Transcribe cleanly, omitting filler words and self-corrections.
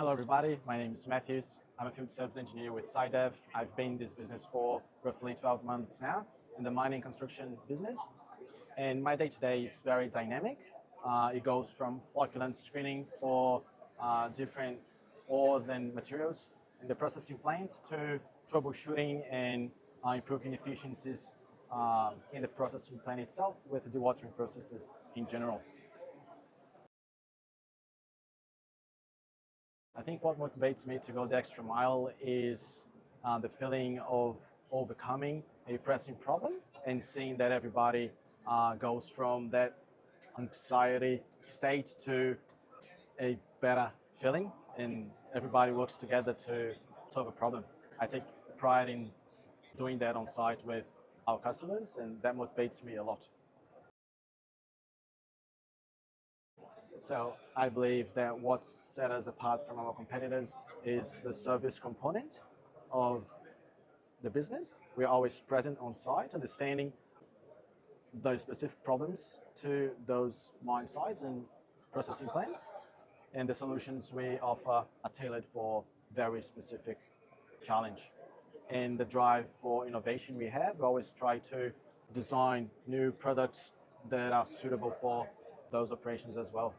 Hello everybody, my name is Mathews. I'm a field service engineer with SciDev. I've been in this business for roughly 12 months now in the mining construction business. And my day-to-day is very dynamic. It goes from flocculant screening for different ores and materials in the processing plant to troubleshooting and improving efficiencies in the processing plant itself with the dewatering processes in general. I think what motivates me to go the extra mile is the feeling of overcoming a pressing problem and seeing that everybody goes from that anxiety state to a better feeling and everybody works together to solve a problem. I take pride in doing that on site with our customers, and that motivates me a lot. So I believe that what set us apart from our competitors is the service component of the business. We're always present on site, understanding those specific problems to those mine sites and processing plants. And the solutions we offer are tailored for very specific challenge. And the drive for innovation we have, we always try to design new products that are suitable for those operations as well.